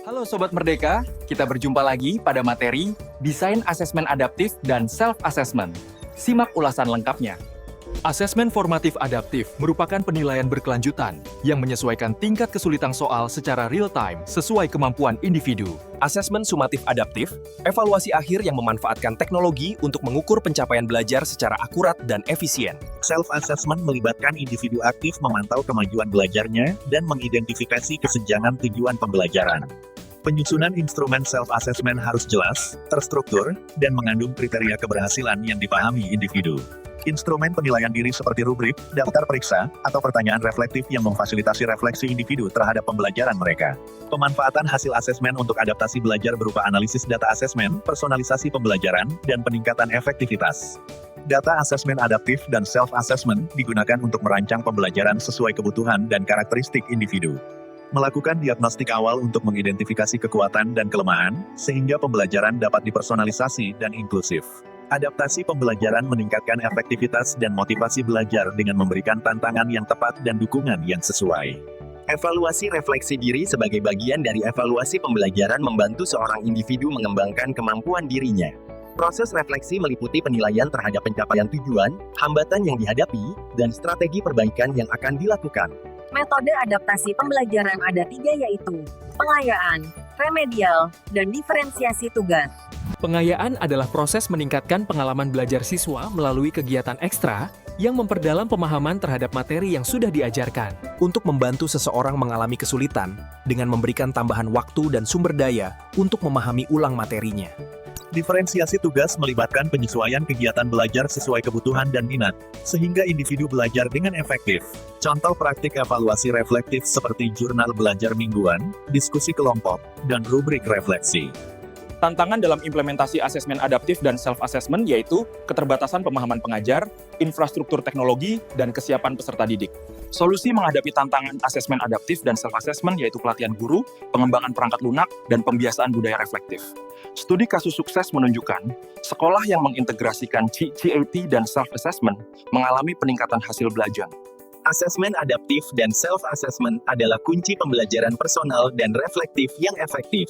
Halo Sobat Merdeka, kita berjumpa lagi pada materi Desain Asesmen Adaptif dan Self-Assessment. Simak ulasan lengkapnya. Asesmen formatif adaptif merupakan penilaian berkelanjutan yang menyesuaikan tingkat kesulitan soal secara real-time sesuai kemampuan individu. Asesmen sumatif adaptif, evaluasi akhir yang memanfaatkan teknologi untuk mengukur pencapaian belajar secara akurat dan efisien. Self-assessment melibatkan individu aktif memantau kemajuan belajarnya dan mengidentifikasi kesenjangan tujuan pembelajaran. Penyusunan instrumen self-assessment harus jelas, terstruktur, dan mengandung kriteria keberhasilan yang dipahami individu. Instrumen penilaian diri seperti rubrik, daftar periksa, atau pertanyaan reflektif yang memfasilitasi refleksi individu terhadap pembelajaran mereka. Pemanfaatan hasil asesmen untuk adaptasi belajar berupa analisis data asesmen, personalisasi pembelajaran, dan peningkatan efektivitas. Data asesmen adaptif dan self-assessment digunakan untuk merancang pembelajaran sesuai kebutuhan dan karakteristik individu. Melakukan diagnostik awal untuk mengidentifikasi kekuatan dan kelemahan, sehingga pembelajaran dapat dipersonalisasi dan inklusif. Adaptasi pembelajaran meningkatkan efektivitas dan motivasi belajar dengan memberikan tantangan yang tepat dan dukungan yang sesuai. Evaluasi refleksi diri sebagai bagian dari evaluasi pembelajaran membantu seorang individu mengembangkan kemampuan dirinya. Proses refleksi meliputi penilaian terhadap pencapaian tujuan, hambatan yang dihadapi, dan strategi perbaikan yang akan dilakukan. Metode adaptasi pembelajaran ada 3 yaitu pengayaan, remedial, dan diferensiasi tugas. Pengayaan adalah proses meningkatkan pengalaman belajar siswa melalui kegiatan ekstra yang memperdalam pemahaman terhadap materi yang sudah diajarkan. Untuk membantu seseorang mengalami kesulitan dengan memberikan tambahan waktu dan sumber daya untuk memahami ulang materinya. Diferensiasi tugas melibatkan penyesuaian kegiatan belajar sesuai kebutuhan dan minat, sehingga individu belajar dengan efektif. Contoh praktik evaluasi reflektif seperti jurnal belajar mingguan, diskusi kelompok, dan rubrik refleksi. Tantangan dalam implementasi asesmen adaptif dan self-assessment yaitu keterbatasan pemahaman pengajar, infrastruktur teknologi, dan kesiapan peserta didik. Solusi menghadapi tantangan asesmen adaptif dan self-assessment yaitu pelatihan guru, pengembangan perangkat lunak, dan pembiasaan budaya reflektif. Studi kasus sukses menunjukkan, sekolah yang mengintegrasikan CAT dan self-assessment mengalami peningkatan hasil belajar. Asesmen adaptif dan self-assessment adalah kunci pembelajaran personal dan reflektif yang efektif.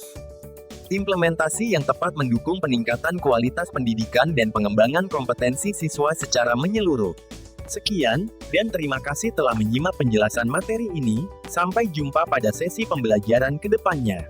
Implementasi yang tepat mendukung peningkatan kualitas pendidikan dan pengembangan kompetensi siswa secara menyeluruh. Sekian, dan terima kasih telah menyimak penjelasan materi ini. Sampai jumpa pada sesi pembelajaran ke depannya.